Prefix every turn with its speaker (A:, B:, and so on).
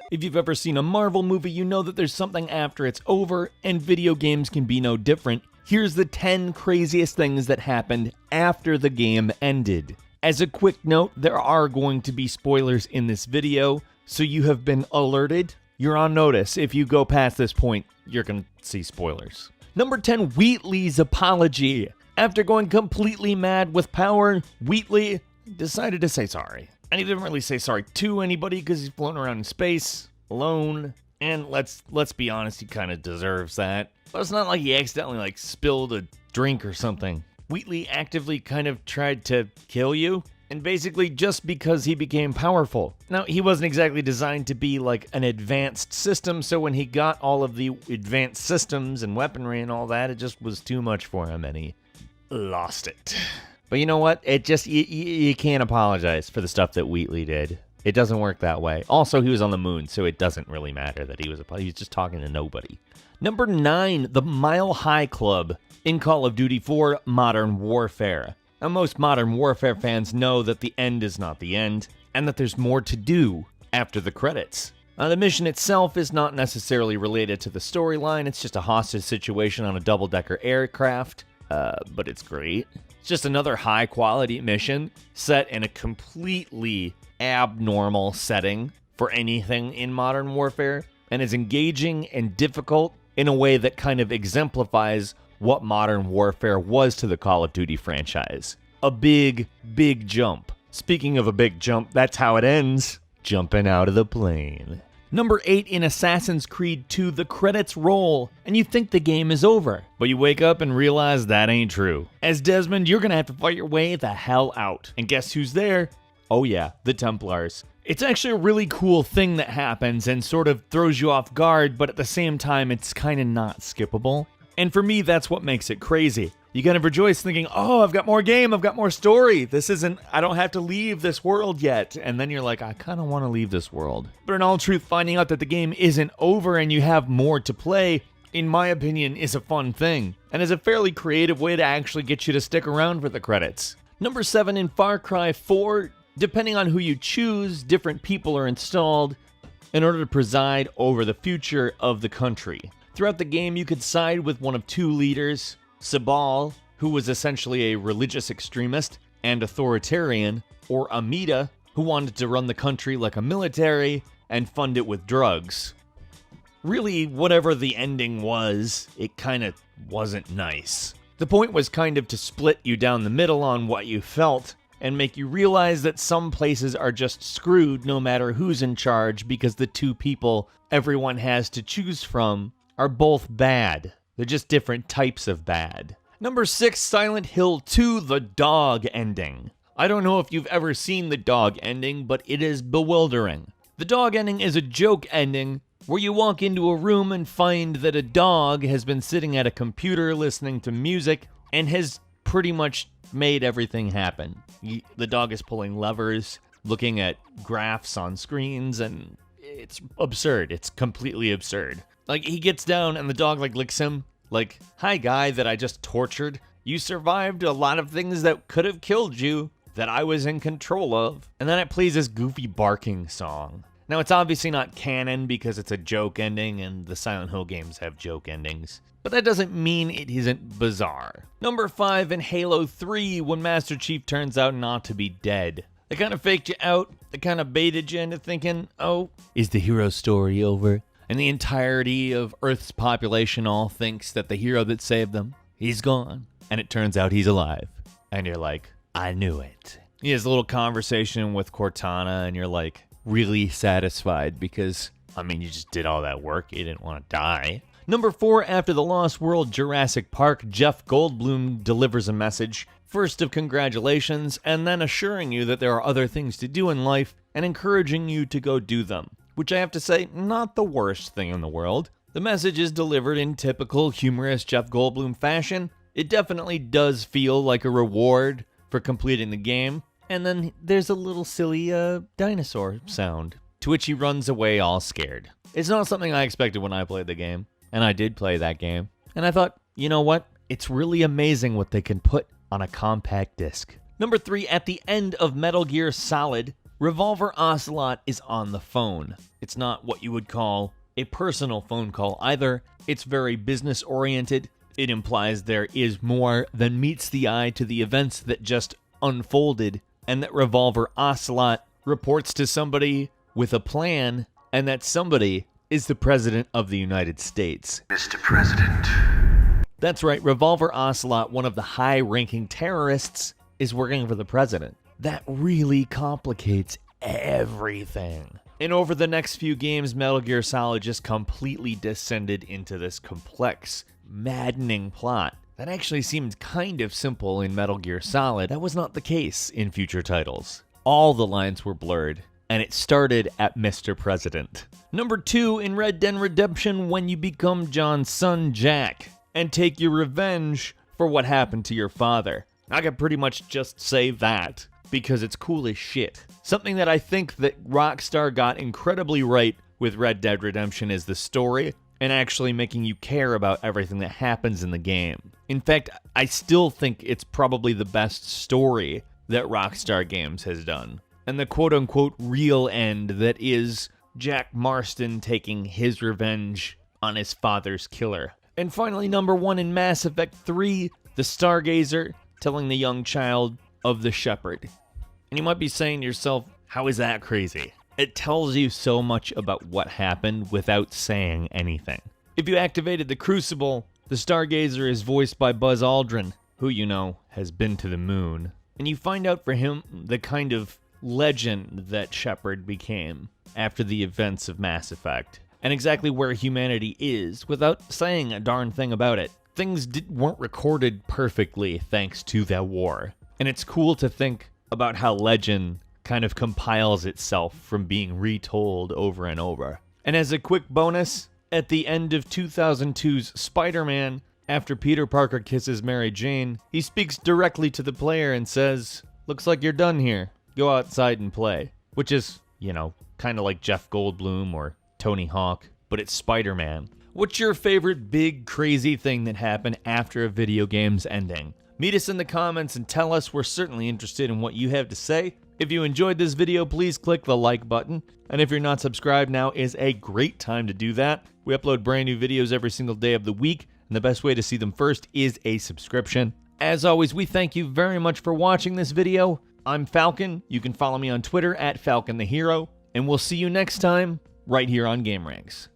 A: If you've ever seen a Marvel movie, you know that there's something after it's over, and video games can be no different. Here's the 10 craziest things that happened after the game ended. As a quick note, there are going to be spoilers in this video, so you have been alerted. You're on notice. If you go past this point, you're going to see spoilers. Number 10, Wheatley's apology. After going completely mad with power, Wheatley decided to say sorry. And he didn't really say sorry to anybody because he's floating around in space, alone. And let's be honest, he kind of deserves that. But it's not like he accidentally spilled a drink or something. Wheatley actively kind of tried to kill you. And basically just because he became powerful. Now, he wasn't exactly designed to be an advanced system, so when he got all of the advanced systems and weaponry and all that, it just was too much for him and he lost it. But you know what? It just, you can't apologize for the stuff that Wheatley did. It doesn't work that way. Also, he was on the moon, so it doesn't really matter that he was just talking to nobody. Number 9, the Mile High Club in Call of Duty 4 Modern Warfare. Now, most Modern Warfare fans know that the end is not the end, and that there's more to do after the credits. The mission itself is not necessarily related to the storyline, it's just a hostage situation on a double-decker aircraft, but it's great. It's just another high-quality mission set in a completely abnormal setting for anything in Modern Warfare, and is engaging and difficult in a way that kind of exemplifies what Modern Warfare was to the Call of Duty franchise. A big, big jump. Speaking of a big jump, that's how it ends. Jumping out of the plane. Number 8, in Assassin's Creed 2, the credits roll, and you think the game is over. But you wake up and realize that ain't true. As Desmond, you're gonna have to fight your way the hell out. And guess who's there? Oh yeah, the Templars. It's actually a really cool thing that happens and sort of throws you off guard, but at the same time, it's kind of not skippable. And for me, that's what makes it crazy. You kind of rejoice thinking, oh, I've got more game, I've got more story. I don't have to leave this world yet. And then you're like, I kind of want to leave this world. But in all truth, finding out that the game isn't over and you have more to play, in my opinion, is a fun thing. And is a fairly creative way to actually get you to stick around for the credits. Number 7, in Far Cry 4, depending on who you choose, different people are installed in order to preside over the future of the country. Throughout the game, you could side with one of 2 leaders, Sabal, who was essentially a religious extremist and authoritarian, or Amida, who wanted to run the country like a military and fund it with drugs. Really, whatever the ending was, it kind of wasn't nice. The point was kind of to split you down the middle on what you felt, and make you realize that some places are just screwed no matter who's in charge because the 2 people everyone has to choose from are both bad. They're just different types of bad. Number 6, Silent Hill 2, the dog ending. I don't know if you've ever seen the dog ending, but it is bewildering. The dog ending is a joke ending where you walk into a room and find that a dog has been sitting at a computer listening to music and has pretty much made everything happen. The dog is pulling levers, looking at graphs on screens, and it's absurd. It's completely absurd. He gets down and the dog, licks him. Hi, guy that I just tortured. You survived a lot of things that could have killed you that I was in control of. And then it plays this goofy barking song. Now, it's obviously not canon because it's a joke ending, and the Silent Hill games have joke endings. But that doesn't mean it isn't bizarre. Number 5, in Halo 3, when Master Chief turns out not to be dead. They kind of faked you out. They kind of baited you into thinking, oh, is the hero story over? And the entirety of Earth's population all thinks that the hero that saved them, he's gone. And it turns out he's alive. And you're like, I knew it. He has a little conversation with Cortana, and you're really satisfied because, you just did all that work. You didn't want to die. Number 4, after the Lost World Jurassic Park, Jeff Goldblum delivers a message, first of congratulations, and then assuring you that there are other things to do in life and encouraging you to go do them. Which I have to say, not the worst thing in the world. The message is delivered in typical humorous Jeff Goldblum fashion. It definitely does feel like a reward for completing the game. And then there's a little silly dinosaur sound, to which he runs away all scared. It's not something I expected when I played the game, and I did play that game. And I thought, you know what? It's really amazing what they can put on a compact disc. Number 3, at the end of Metal Gear Solid, Revolver Ocelot is on the phone. It's not what you would call a personal phone call either. It's very business-oriented. It implies there is more than meets the eye to the events that just unfolded, and that Revolver Ocelot reports to somebody with a plan, and that somebody is the President of the United States.
B: Mr. President.
A: That's right, Revolver Ocelot, one of the high-ranking terrorists, is working for the President. That really complicates everything. And over the next few games, Metal Gear Solid just completely descended into this complex, maddening plot that actually seemed kind of simple in Metal Gear Solid. That was not the case in future titles. All the lines were blurred, and it started at Mr. President. Number 2 in Red Dead Redemption, when you become John's son Jack and take your revenge for what happened to your father. I could pretty much just say that, because it's cool as shit. Something that I think that Rockstar got incredibly right with Red Dead Redemption is the story, and actually making you care about everything that happens in the game. In fact, I still think it's probably the best story that Rockstar Games has done. And the quote-unquote real end that is Jack Marston taking his revenge on his father's killer. And finally, number 1 in Mass Effect 3, the Stargazer telling the young child of the Shepherd. And you might be saying to yourself, how is that crazy? It tells you so much about what happened without saying anything. If you activated the Crucible, the Stargazer is voiced by Buzz Aldrin, who you know has been to the moon. And you find out for him the kind of legend that Shepard became after the events of Mass Effect, and exactly where humanity is without saying a darn thing about it. Things weren't recorded perfectly thanks to that war. And it's cool to think about how legend kind of compiles itself from being retold over and over. And as a quick bonus, at the end of 2002's Spider-Man, after Peter Parker kisses Mary Jane, he speaks directly to the player and says, "Looks like you're done here. Go outside and play." Which is, you know, kind of like Jeff Goldblum or Tony Hawk, but it's Spider-Man. What's your favorite big crazy thing that happened after a video game's ending? Meet us in the comments and tell us. We're certainly interested in what you have to say. If you enjoyed this video, please click the like button. And if you're not subscribed, now is a great time to do that. We upload brand new videos every single day of the week, and the best way to see them first is a subscription. As always, we thank you very much for watching this video. I'm Falcon. You can follow me on Twitter at FalconTheHero, and we'll see you next time right here on GameRanks.